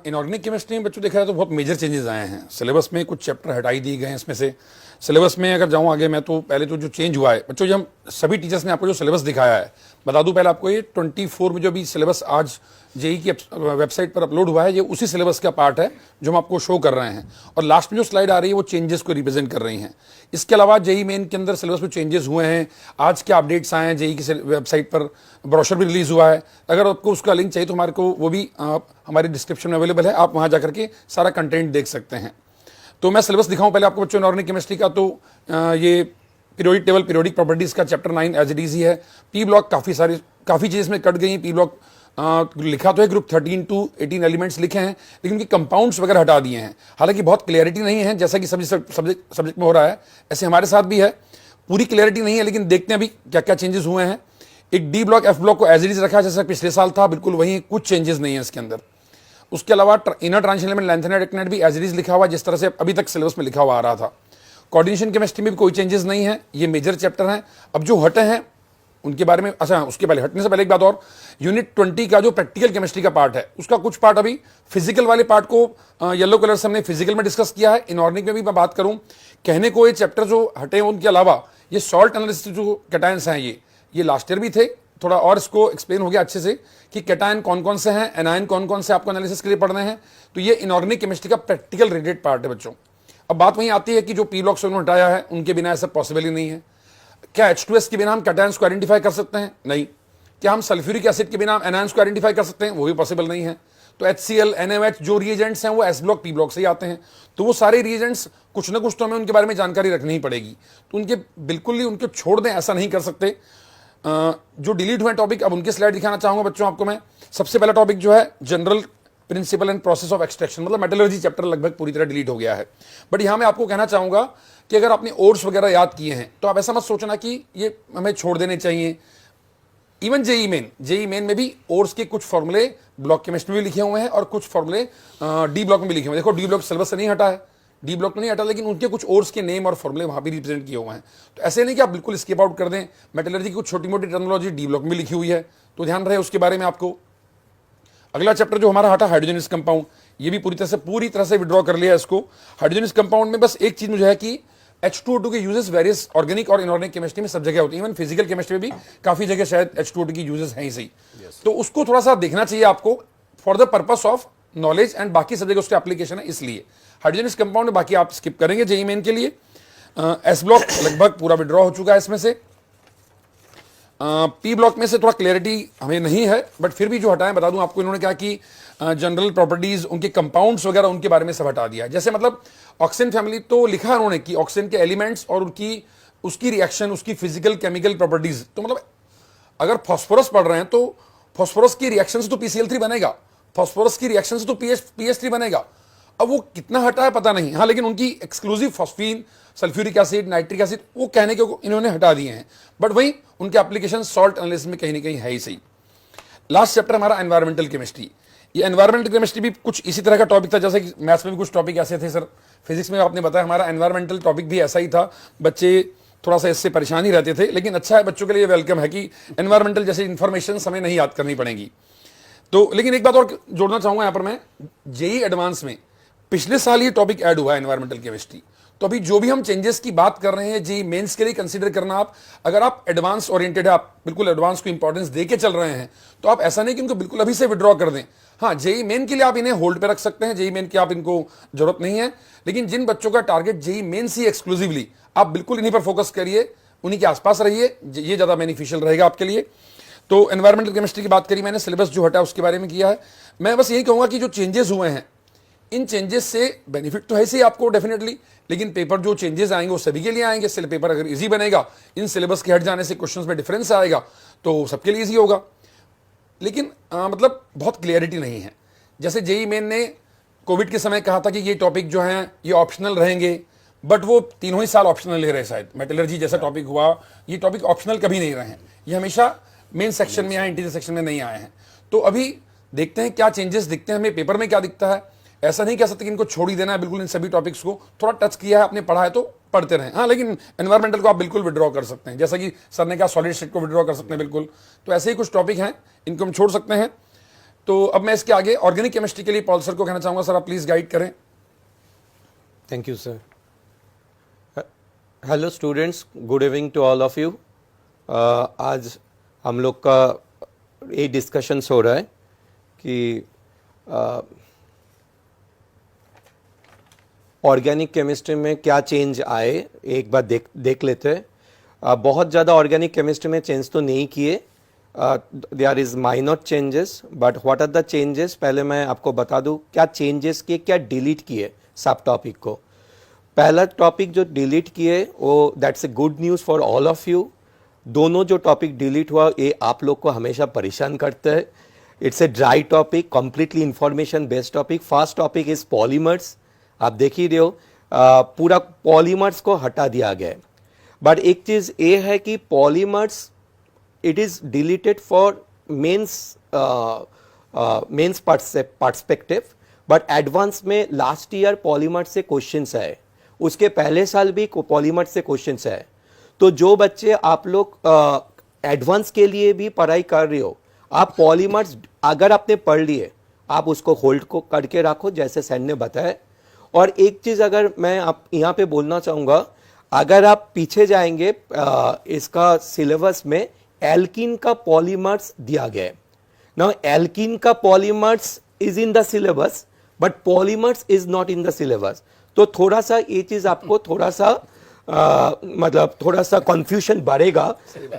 Inorganic chemistry में बच्चों देखा जाए तो बहुत मेजर चेंजेस आए हैं। सिलेबस में कुछ चैप्टर हटाई दिए गए हैं। इसमें से सिलेबस में अगर जाऊँ आगे मैं, तो पहले तो जो चेंज हुआ है बच्चों, जो हम सभी टीचर्स ने आपको जो सिलेबस दिखाया है, बता दूं पहले आपको, ये 24 में जो भी सिलेबस आज जेई की वेबसाइट पर अपलोड हुआ है, ये उसी सिलेबस का पार्ट है जो हम आपको शो कर रहे हैं, और लास्ट में जो स्लाइड आ रही है वो चेंजेस को रिप्रेजेंट कर रही हैं। इसके अलावा जेई मेन के अंदर सिलेबस में चेंजेस हुए हैं, आज क्या अपडेट्स आए हैं, जेई की वेबसाइट पर ब्रोशर भी रिलीज हुआ है। अगर आपको उसका लिंक चाहिए तो हमारे को वो भी हमारी डिस्क्रिप्शन में अवेलेबल है, आप वहाँ जाकर के सारा कंटेंट देख सकते हैं। तो मैं सिलेबस दिखाऊं पहले आपको बच्चों इनऑर्गेनिक केमिस्ट्री का। तो ये पीरियोडिक टेबल, पीरियोडिक प्रॉपर्टीज का चैप्टर 9 एज इट इज ही है। पी ब्लॉक काफ़ी चीज़ इसमें कट गई हैं। पी ब्लॉक लिखा तो है ग्रुप 13 to 18 एलिमेंट्स लिखे हैं, लेकिन उनके कंपाउंड्स वगैरह हटा दिए हैं। हालांकि बहुत क्लियरिटी नहीं है, जैसा कि सब्जेक्ट में हो रहा है, ऐसे हमारे साथ भी है, पूरी क्लियरिटी नहीं है, लेकिन देखते हैं अभी क्या क्या चेंजेस हुए हैं। एक डी ब्लॉक, एफ ब्लॉक को एज इट इज रखा है जैसा पिछले साल था, बिल्कुल वही, कुछ चेंजेस नहीं है इसके अंदर। उसके अलावा inner transition element, lanthanide, actinide भी एज इट इज लिखा हुआ जिस तरह से अभी तक सिलेबस में लिखा हुआ आ रहा था। कोऑर्डिनेशन केमिस्ट्री में भी कोई चेंजेस नहीं है, ये मेजर चैप्टर हैं। अब जो हटे हैं उनके बारे में, अच्छा उसके पहले, हटने से पहले एक बात और, यूनिट 20 का जो प्रैक्टिकल केमिस्ट्री का पार्ट है, उसका कुछ पार्ट अभी फिजिकल वाले पार्ट को येलो कलर से हमने फिजिकल में डिस्कस किया है। इनऑर्गेनिक में भी मैं बात करूं, कहने को ये चैप्टर जो हटे हैं उनके अलावा ये सॉल्ट एनालिसिस जो कैटायंस हैं, ये लास्ट ईयर भी थे, थोड़ा और इसको एक्सप्लेन हो गया अच्छे से कि कैटायन कौन कौन से हैं, एनायन कौन कौन से आपको एनालिसिस के लिए पढ़ने हैं। तो ये इनऑर्गेनिक केमिस्ट्री का प्रैक्टिकल रिलेटेड पार्ट है बच्चों। अब बात वहीं आती है कि जो पी ब्लॉक से उन्होंने हटाया है, उनके बिना ऐसा पॉसिबल ही नहीं है। क्या H2S के बिना हम कैटायंस को आइडेंटिफाई कर सकते हैं? नहीं। क्या हम सल्फ्यूरिक एसिड के बिना हम एनायंस को आइडेंटिफाई कर सकते हैं? वो भी पॉसिबल नहीं है। तो HCl, NaOH जो रिएजेंट्स हैं वो S ब्लॉक, P ब्लॉक से ही आते हैं। तो वो सारे रिएजेंट्स कुछ ना कुछ तो हमें उनके बारे में जानकारी रखनी ही पड़ेगी। तो उनके बिल्कुल ही उनको छोड़ दें, ऐसा नहीं कर सकते। जो डिलीट हुए टॉपिक, अब उनके स्लाइड दिखाना चाहूंगा बच्चों आपको मैं। सबसे पहला टॉपिक जो है general principle and process of extraction, मतलब मेटलर्जी चैप्टर लगभग पूरी तरह डिलीट हो गया है। बट यहां मैं आपको कहना चाहूंगा कि अगर आपने ओर्स वगैरह याद किए हैं तो आप ऐसा मत सोचना कि ये हमें छोड़ देने चाहिए। इवन जेई मेन में भी ओर्स के कुछ फॉर्मूले ब्लॉक केमिस्ट्री में लिखे हुए हैं और कुछ फॉर्मूले डी ब्लॉक में भी लिखे हुए हैं। देखो डी ब्लॉक सिलेबस से नहीं हटा है, डी ब्लॉक में नहीं हटा, लेकिन उनके कुछ ओर्स के नेम और फॉर्मूले वहां भी रिप्रेजेंट किए हुए हैं। तो ऐसे नहीं कि आप बिल्कुल स्किप आउट कर दें। मेटलर्जी की कुछ छोटी मोटी टर्मिनोलॉजी डी ब्लॉक में लिखी हुई है, तो ध्यान रहे उसके बारे में आपको। अगला चैप्टर जो हमारा हटा हाइड्रोजनस कंपाउंड, ये भी पूरी तरह से विड्रॉ कर लिया इसको। हाइड्रोजनस कंपाउंड में बस एक चीज मुझे है कि H2O2 के यूजेस वेरियस ऑर्गेनिक और इनऑर्गेनिक केमिस्ट्री में सब जगह होती है। इवन फिजिकल केमिस्ट्री में भी काफी जगह शायद H2O2 की यूजेस हैं ही सही। तो उसको थोड़ा सा देखना चाहिए आपको for the purpose of knowledge, and बाकी सब जगह उसके एप्लीकेशन है, इसलिए हाइड्रोजनस कंपाउंड बाकी आप स्किप करेंगे जेई मेन के लिए। एस ब्लॉक लगभग पूरा विड्रॉ हो चुका है इसमें से। पी ब्लॉक में से थोड़ा क्लैरिटी हमें नहीं है, बट फिर भी जो हटाएं बता दूं आपको, इन्होंने क्या कि जनरल प्रॉपर्टीज, उनके कंपाउंड्स वगैरह, उनके बारे में सब हटा दिया है। जैसे मतलब ऑक्सीजन फैमिली तो लिखा है उन्होंने कि ऑक्सीजन के एलिमेंट्स और उसकी रिएक्शन, उसकी फिजिकल केमिकल प्रॉपर्टीज, तो मतलब अगर फॉस्फोरस पढ़ रहे हैं तो फॉस्फोरस की रिएक्शन से तो PCl3 बनेगा, फॉस्फोरस की रिएक्शन से तो PH3 बनेगा। अब वो कितना हटा है पता नहीं, हाँ, लेकिन उनकी exclusive phosphine, sulphuric acid, nitric acid, वो कहने के इन्होंने हटा दिए हैं, बट वही उनके एप्लीकेशन सॉल्ट एनालिसिस में कहीं ना कहीं है ही सही। लास्ट चैप्टर हमारा एनवायरमेंटल केमिस्ट्री। ये एनवायरमेंटल केमिस्ट्री भी कुछ इसी तरह का टॉपिक था, जैसे कि मैथ्स में भी कुछ टॉपिक ऐसे थे सर, फिजिक्स में आपने बताया, हमारा एनवायरमेंटल टॉपिक भी ऐसा ही था। बच्चे थोड़ा सा इससे परेशान ही रहते थे, लेकिन अच्छा है, बच्चों के लिए वेलकम है कि एनवायरमेंटल जैसे इन्फॉर्मेशन हमें नहीं याद करनी पड़ेगी। तो लेकिन एक बात और जोड़ना चाहूंगा यहाँ पर मैं, जेई एडवांस में पिछले साल ये टॉपिक ऐड हुआ है एनवायरमेंटल केमिस्ट्री। तो अभी जो भी हम चेंजेस की बात कर रहे हैं जेई मेंस के लिए कंसीडर करना, आप अगर आप एडवांस ओरिएंटेड है, आप बिल्कुल एडवांस को इंपॉर्टेंस दे के चल रहे हैं, तो आप ऐसा नहीं कि इनको बिल्कुल अभी से विड्रॉ कर दें। हाँ, जेई मेन के लिए आप इन्हें होल्ड पे रख सकते हैं, जेई मेन की आप इनको जरूरत नहीं है, लेकिन जिन बच्चों का टारगेट जेई मेंस ही एक्सक्लूसिवली, आप बिल्कुल इन्हीं पर फोकस करिए, उन्हीं के आसपास रहिए, ये ज्यादा बेनिफिशियल रहेगा आपके लिए। तो एनवायरमेंटल केमिस्ट्री की बात करी मैंने, सिलेबस जो हटा उसके बारे में किया है। मैं बस यही कहूंगा कि जो चेंजेस हुए हैं, इन चेंजेस से बेनिफिट तो है ही आपको डेफिनेटली, लेकिन पेपर जो चेंजेस आएंगे वो सभी के लिए आएंगे। पेपर अगर इजी बनेगा, इन सिलेबस के हट जाने से क्वेश्चंस में डिफरेंस आएगा, तो सबके लिए इजी होगा। लेकिन मतलब बहुत क्लियरिटी नहीं है। जैसे जेई मेन ने कोविड के समय कहा था कि ये टॉपिक जो हैं ये ऑप्शनल रहेंगे, बट वो तीनों ही साल ऑप्शनल ले रहे, शायद मेटलर्जी जैसा टॉपिक हुआ, ये टॉपिक ऑप्शनल कभी नहीं रहे हैं, ये हमेशा मेन सेक्शन में आए, इंटीरियर सेक्शन में नहीं आए हैं। तो अभी देखते हैं क्या चेंजेस दिखते हैं हमें, पेपर में क्या दिखता है। ऐसा नहीं कह सकते कि इनको छोड़ ही देना है बिल्कुल, इन सभी टॉपिक्स को थोड़ा टच किया है आपने, पढ़ा है तो पढ़ते रहें। हाँ, लेकिन एनवायरमेंटल को आप बिल्कुल विड्रॉ कर सकते हैं, जैसा कि सर ने कहा सॉलिड स्टेट को विड्रॉ कर सकते हैं बिल्कुल। तो ऐसे ही कुछ टॉपिक हैं, इनको हम छोड़ सकते हैं। तो अब मैं इसके आगे ऑर्गेनिक केमिस्ट्री के लिए पॉल सर को कहना चाहूंगा, सर आप प्लीज गाइड करें। Thank you sir. Hello students, good evening to all of you. आज हम लोग का ये डिस्कशन हो रहा है कि ऑर्गेनिक केमिस्ट्री में क्या चेंज आए, एक बार देख लेते हैं। बहुत ज़्यादा ऑर्गेनिक केमिस्ट्री में चेंज तो नहीं किए, there is minor changes, but what are the changes पहले मैं आपको बता दूं, क्या चेंजेस किए, क्या डिलीट किए सब टॉपिक को। पहला टॉपिक जो डिलीट किए वो that's a good news for all of you. दोनों जो टॉपिक डिलीट हुआ ये आप लोग को हमेशा परेशान करता है। It's a dry topic, completely information based topic. First topic is polymers, आप देख ही रहे हो, पूरा पॉलीमर्स को हटा दिया गया है। बट एक चीज़ ये है कि polymers it is deleted for mains perspective, but advance में लास्ट ईयर पॉलीमर्स से क्वेश्चंस आए, उसके पहले साल भी पॉलीमर्स से क्वेश्चंस आए। तो जो बच्चे आप लोग एडवांस के लिए भी पढ़ाई कर रहे हो, आप पॉलीमर्स अगर आपने पढ़ लिए, आप उसको होल्ड को करके रखो जैसे सर ने बताया। और एक चीज़ अगर मैं आप यहाँ पे बोलना चाहूँगा, अगर आप पीछे जाएंगे इसका सिलेबस में एल्कीन का पॉलीमर्स दिया गया है। नाउ एल्कीन का polymers is in the syllabus, but polymers is not in the syllabus. तो थोड़ा सा ये चीज़ आपको थोड़ा सा मतलब थोड़ा सा कंफ्यूजन बढ़ेगा।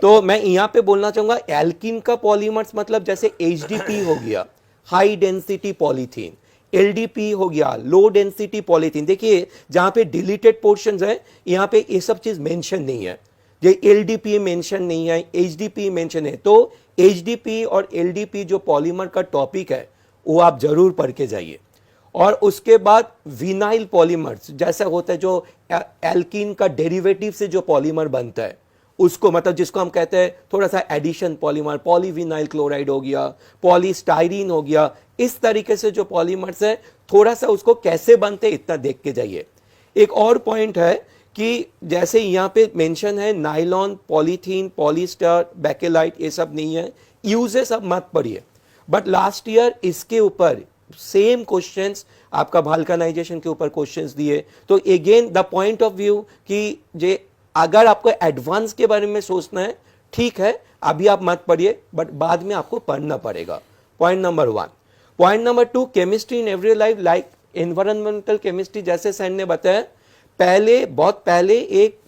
तो मैं यहाँ पे बोलना चाहूँगा एल्कीन का पॉलीमर्स मतलब जैसे HDP हो गया, हाई डेंसिटी पॉलीथीन, LDP हो गया, लो डेंसिटी पॉलीथीन। देखिए जहाँ पे डिलीटेड पोर्शंस है यहाँ पे ये सब चीज़ मेंशन नहीं है, ये LDP मेंशन नहीं है, HDP मेंशन है। तो HDP और LDP जो पॉलीमर का टॉपिक है वो आप जरूर पढ़ के जाइए। और उसके बाद विनाइल पॉलीमर्स जैसा होता है, जो एल्कीन का डेरिवेटिव से जो पॉलीमर बनता है उसको, मतलब जिसको हम कहते हैं थोड़ा सा एडिशन पॉलीमर, पॉलीविनाइल क्लोराइड हो गया, पॉलीस्टाइरीन हो गया, इस तरीके से जो पॉलीमर्स है थोड़ा सा उसको कैसे बनते हैं इतना देख के जाइए। एक और पॉइंट है कि जैसे यहाँ पे मेंशन है नाइलॉन, पॉलीथीन, पॉलीस्टर, बैकेलाइट, ये सब नहीं है, यूजेस अब मत पढ़िए। बट लास्ट ईयर इसके ऊपर सेम क्वेश्चंस आपका वाल्कनाइजेशन के ऊपर क्वेश्चंस दिए। तो again the point of view कि जे अगर आपको एडवांस के बारे में सोचना है, ठीक है, अभी आप मत पढ़िए, बट बाद में आपको पढ़ना पड़ेगा। Point number 1। Point number 2, chemistry in every life like environmental chemistry, जैसे सर ने बताया, बहुत पहले एक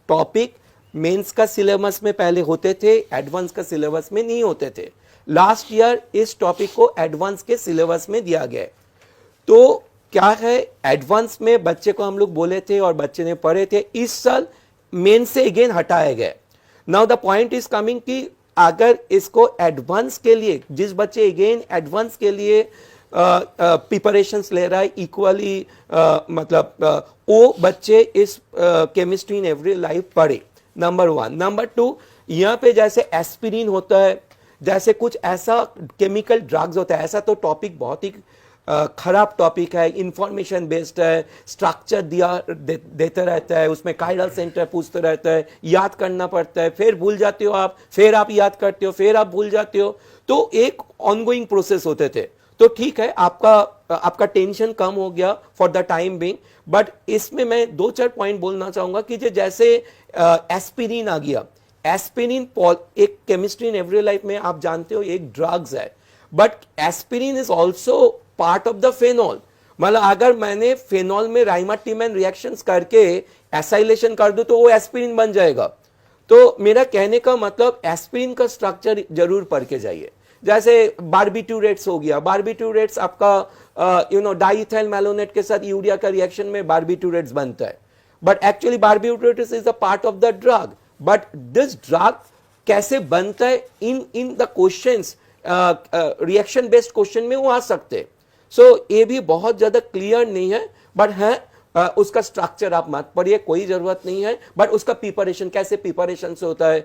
टॉपिक मेंस का सिलेबस में पहले होते थे, एडवांस का सिलेबस में नहीं होते थे। लास्ट ईयर इस टॉपिक को एडवांस के सिलेबस में दिया गया। तो क्या है, एडवांस में बच्चे को हम लोग बोले थे और बच्चे ने पढ़े थे, इस साल मेन से अगेन हटाया गया। Now the point is coming कि अगर इसको एडवांस के लिए, जिस बच्चे अगेन एडवांस के लिए प्रिपरेशंस ले रहा है इक्वली, मतलब वो बच्चे इस केमिस्ट्री इन एवरी लाइफ पढ़े, नंबर 1। नंबर 2, यहाँ पे जैसे एस्पिरिन होता है, जैसे कुछ ऐसा केमिकल ड्रग्स होता है, ऐसा तो टॉपिक बहुत ही खराब टॉपिक है, इंफॉर्मेशन बेस्ड है, स्ट्रक्चर देता रहता है, उसमें कायरल सेंटर पूछते रहता है, याद करना पड़ता है, फिर भूल जाते हो आप, फिर आप याद करते हो, फिर आप भूल जाते हो, तो एक ऑनगोइंग प्रोसेस होते थे। तो ठीक है, आपका टेंशन कम हो गया for the time being. But इसमें मैं 2-4 पॉइंट बोलना चाहूंगा कि जैसे एस्पिरिन आ गया, एस्पिरिन एक केमिस्ट्री इन एवरी लाइफ में आप जानते हो एक ड्रग्स है, but aspirin is also part of the phenol. मतलब अगर मैंने फेनॉल में राइमाटिमन रिएक्शंस करके एसाइलेशन कर दूं तो वो एस्पिरिन बन जाएगा। तो मेरा कहने का मतलब एस्पिरिन का स्ट्रक्चर जरूर पढ़ के जाइए। जैसे बारबिट्यूरेट्स हो गया, बारबिट्यूरेट्स आपका डाइइथाइल मैलोनेट के साथ यूरिया का रिएक्शन में बारबिट्यूरेट्स बनता है, but actually barbiturates is a part of the drug. But this drug कैसे बनता है, in the questions, reaction based question में वो आ सकते। सो ये भी बहुत ज्यादा क्लियर नहीं है, बट है उसका स्ट्रक्चर आप मत पढ़िए, कोई जरूरत नहीं है। बट उसका प्रिपरेशन कैसे, प्रिपरेशन से होता है,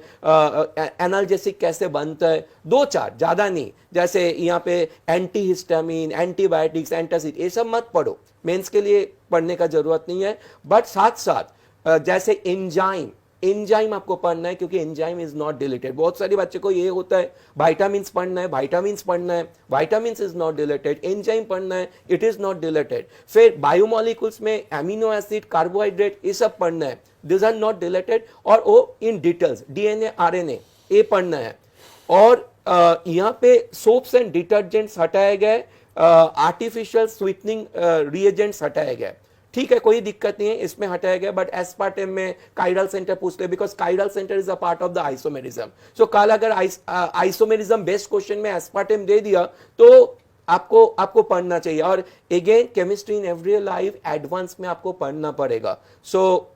एनाल्जेसिक कैसे बनता है, 2-4 ज्यादा नहीं। जैसे यहाँ पे एंटी हिस्टामिन, एंटीबायोटिक्स, एंटासिड, ये सब मत पढ़ो, मेंस के लिए पढ़ने का जरूरत नहीं है। बट साथ साथ जैसे एंजाइम आपको पढ़ना है, क्योंकि एंजाइम इज नॉट डिलीटेड। बहुत सारे बच्चे को ये होता है वाइटामिन्स पढ़ना है, vitamins is not deleted, enzyme पढ़ना है, इट इज नॉट डिलीटेड। फिर बायोमोलिक्यूल्स में एमिनो एसिड, कार्बोहाइड्रेट, ये सब पढ़ना है, दिस आर नॉट डिलीटेड। और वो इन डिटेल्स डीएनए, आरएनए ये पढ़ना है। और यहाँ पे सोप्स एंड डिटर्जेंट्स हटाए गए, आर्टिफिशियल स्वीटनिंग रिएजेंट्स हटाए गए, ठीक है, कोई दिक्कत नहीं है, इसमें हटाया गया। बट एस्पार्टेम में काइरल सेंटर पूछते हैं, because chiral centre is a part of the isomerism. So कल अगर आइसोमेरिज्म बेस्ड क्वेश्चन में एस्पार्टेम दे दिया तो आपको पढ़ना चाहिए। और again chemistry in every life advance में आपको पढ़ना पड़ेगा। सो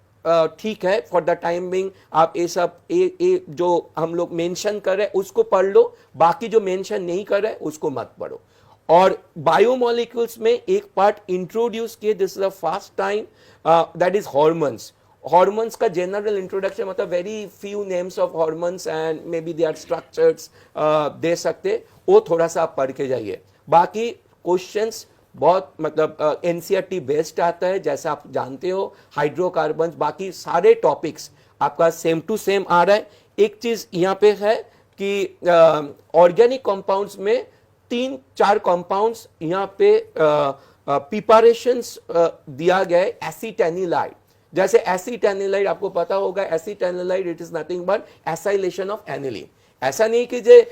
ठीक है, फॉर द टाइम बिंग आप ये सब जो हम लोग मेंशन कर रहे हैं उसको पढ़ लो, बाकी जो मेंशन नहीं कर रहे उसको मत पढ़ो। और बायोमोलिक्यूल्स में एक पार्ट इंट्रोड्यूस किए, this is the first time, that is hormones. Hormones का जनरल इंट्रोडक्शन, मतलब very few names of hormones and maybe they are structures दे सकते, वो थोड़ा सा आप पढ़ के जाइए। बाकी क्वेश्चंस बहुत मतलब एनसीईआरटी बेस्ड आता है, जैसे आप जानते हो, हाइड्रोकार्बन, बाकी सारे टॉपिक्स आपका सेम टू सेम आ रहा है। एक चीज यहाँ पे है कि ऑर्गेनिक कंपाउंड्स में 3-4 कंपाउंड्स यहाँ पे प्रिपरेशंस दिया गया है। एसिटेनिलाइड, जैसे एसिटेनिलाइड आपको पता होगा, acetanilide it is nothing but acylation of aniline. ऐसा नहीं कि जे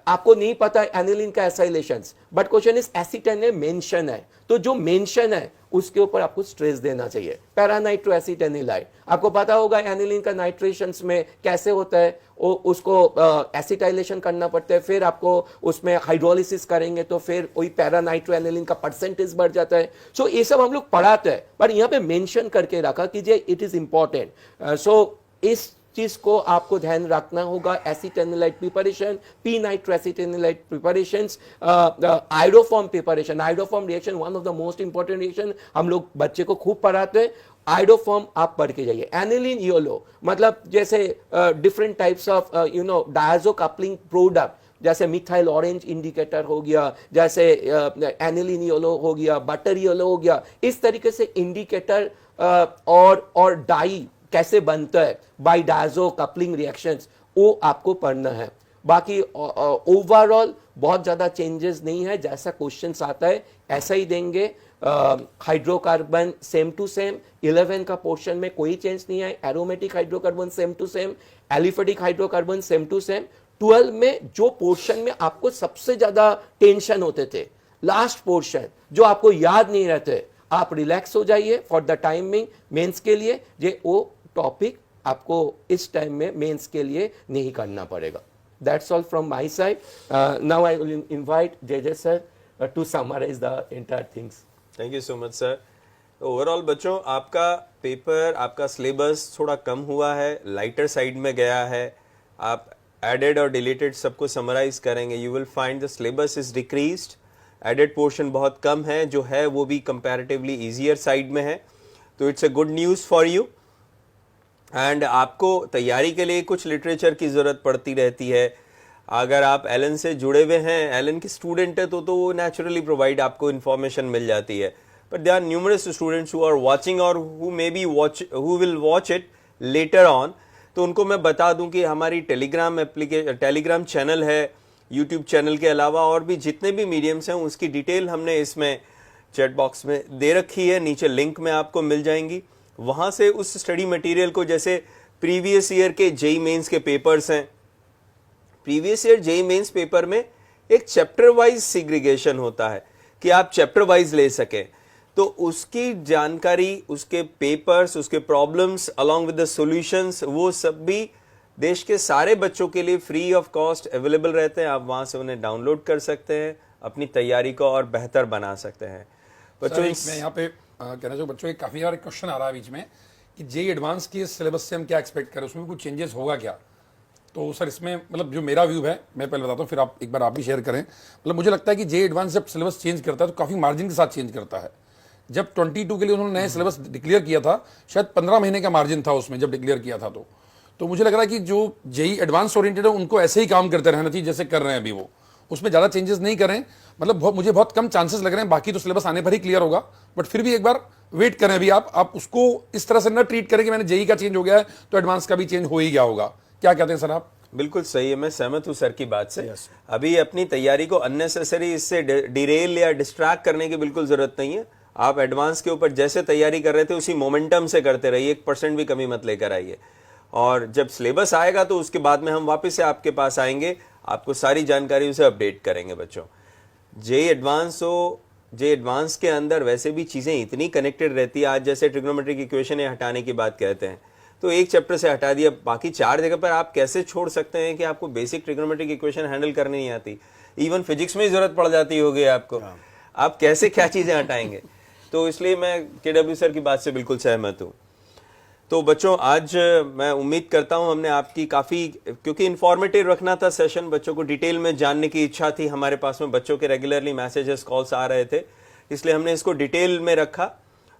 आपको नहीं पता एनिलीन का acylations, but question is acetanilide mention है, तो जो मेंशन है उसके ऊपर आपको स्ट्रेस देना चाहिए। पैरानाइट्रो एसिटेनिलाइड, आपको पता होगा एनिलीन का नाइट्रेशंस में कैसे होता है, उसको एसिटाइलेशन करना पड़ता है, फिर आपको उसमें हाइड्रोलिसिस करेंगे तो फिर वही पैरानाइट्रो एनिलीन का परसेंटेज बढ़ जाता है। सो ये सब हम लोग पढ़ाते हैं, पर यहाँ पे मेंशन करके रखा कीजिए, इट इज इंपॉर्टेंट। सो इस चीज को आपको ध्यान रखना होगा। Acetanilide preparation, P nitro acetanilide preparations, iodoform preparation, iodoform reaction one of the most important reaction, हम लोग बच्चे को खूब पढ़ाते हैं। आइडोफॉर्म आप पढ़ के जाइए। एनिलीन योलो, मतलब जैसे different types of diazo coupling product, जैसे मिथाइल ऑरेंज इंडिकेटर हो गया, जैसे एनिलीन योलो हो गया, बटर योलो हो गया, इस तरीके से इंडिकेटर और डाई कैसे बनता है बाय डायजो कपलिंग रिएक्शंस, वो आपको पढ़ना है। बाकी ओवरऑल बहुत ज्यादा चेंजेस नहीं है, जैसा क्वेश्चंस आता है ऐसा ही देंगे। हाइड्रोकार्बन सेम टू सेम, 11 का पोर्शन में कोई चेंज नहीं है। Aromatic hydrocarbon same to same, aliphatic hydrocarbon same to same. 12 में जो पोर्शन में आपको सबसे ज्यादा टेंशन होते थे, लास्ट पोर्शन जो आपको याद नहीं रहते, आप रिलैक्स हो जाइए फॉर द टाइमिंग मेंस के लिए, ये वो टॉपिक आपको इस टाइम में मेंस के लिए नहीं करना पड़ेगा. That's all from my side. Now I will invite JJ sir to summarize the entire things. Thank you so much sir. Overall बच्चों आपका पेपर, आपका सिलेबस थोड़ा कम हुआ है, लाइटर साइड में गया है. आप एडेड और डिलीटेड सबको समराइज करेंगे, you will find the syllabus is decreased. Added portion बहुत कम है, जो है वो भी कंपैरेटिवली इजियर साइड में है. तो it's a good news for you. And आपको तैयारी के लिए कुछ लिटरेचर की ज़रूरत पड़ती रहती है. अगर आप एलन से जुड़े हुए हैं, एलन के स्टूडेंट है, तो वो नेचुरली प्रोवाइड आपको इन्फॉर्मेशन मिल जाती है. But they are numerous students who are watching और who may be who will watch it later on. तो उनको मैं बता दूं कि हमारी टेलीग्राम चैनल है, यूट्यूब चैनल के अलावा और भी जितने भी मीडियम्स हैं उसकी डिटेल हमने इसमें चैट बॉक्स में दे रखी है. नीचे लिंक में आपको मिल जाएंगी. वहाँ से उस स्टडी मटेरियल को, जैसे प्रीवियस ईयर के जेई मेंस के पेपर्स हैं, previous year JEE mains paper में एक चैप्टर वाइज सिग्रीगेशन होता है कि आप चैप्टर वाइज ले सकें. तो उसकी जानकारी, उसके पेपर्स, उसके problems along with the solutions, वो सब भी देश के सारे बच्चों के लिए फ्री ऑफ कॉस्ट अवेलेबल रहते हैं. आप वहाँ से उन्हें डाउनलोड कर सकते हैं, अपनी तैयारी को और बेहतर बना सकते हैं. बच्चों मैं यहाँ पे कहना चाहूँ बच्चों, एक काफ़ी बार क्वेश्चन आ रहा है बीच में कि जेई एडवांस की सिलेबस से हम क्या एक्सपेक्ट करें, उसमें कुछ चेंजेस होगा क्या. तो सर इसमें मतलब जो मेरा व्यू है, मैं पहले बताता हूँ, फिर आप एक बार आप भी शेयर करें. मतलब मुझे लगता है कि जेई एडवांस जब सिलेबस चेंज करता है तो काफ़ी मार्जिन के साथ चेंज करता है. जब 22 के लिए उन्होंने नए सिलेबस डिक्लेयर किया था, शायद 15 महीने का मार्जिन था उसमें जब डिक्लेयर किया था. तो मुझे लग रहा है कि जो जेई एडवांस ओरिएंटेड है उनको ऐसे ही काम करते रहना चाहिए जैसे कर रहे हैं अभी. वो उसमें ज़्यादा चेंजेस नहीं करें. मतलब मुझे बहुत कम चांसेस लग रहे हैं. बाकी तो सिलेबस आने पर ही क्लियर होगा, बट फिर भी एक बार वेट करें. अभी आप उसको इस तरह से न ट्रीट करें कि मैंने जेई का चेंज हो गया है तो एडवांस का भी चेंज हो ही गया होगा. क्या कहते हैं सर आप? बिल्कुल सही है, मैं सहमत हूं सर की बात से. अभी अपनी तैयारी को अननेसेसरी इससे डिरेल या डिस्ट्रैक्ट करने की बिल्कुल जरूरत नहीं है. आप एडवांस के ऊपर जैसे तैयारी कर रहे थे उसी मोमेंटम से करते रहिए, 1% भी कमी मत लेकर आइए. और जब सिलेबस आएगा तो उसके बाद में हम वापस से आपके पास आएंगे, आपको सारी जानकारी उसे अपडेट करेंगे. बच्चों जेई एडवांस हो, जेई एडवांस के अंदर वैसे भी चीज़ें इतनी कनेक्टेड रहती है. आज जैसे ट्रिग्नोमेट्रिक इक्वेशन हटाने की बात कहते हैं, तो एक चैप्टर से हटा दिया, बाकी 4 जगह पर आप कैसे छोड़ सकते हैं कि आपको बेसिक ट्रिग्नोमेट्रिक इक्वेशन हैंडल करनी नहीं आती. इवन फिजिक्स में ही जरूरत पड़ जाती होगी आपको. आप कैसे क्या चीज़ें हटाएंगे. तो इसलिए मैं केडब्ल्यू सर की बात से बिल्कुल सहमत हूँ. तो बच्चों आज मैं उम्मीद करता हूँ हमने आपकी काफ़ी, क्योंकि इन्फॉर्मेटिव रखना था सेशन, बच्चों को डिटेल में जानने की इच्छा थी. हमारे पास में बच्चों के रेगुलरली मैसेजेस, कॉल्स आ रहे थे, इसलिए हमने इसको डिटेल में रखा.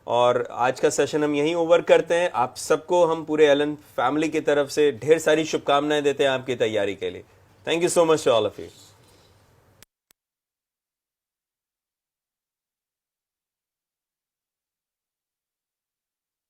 और आज का सेशन हम यहीं ओवर करते हैं. आप सबको हम पूरे एलन फैमिली की तरफ से ढेर सारी शुभकामनाएं देते हैं आपकी तैयारी के लिए. Thank you so much to all of you.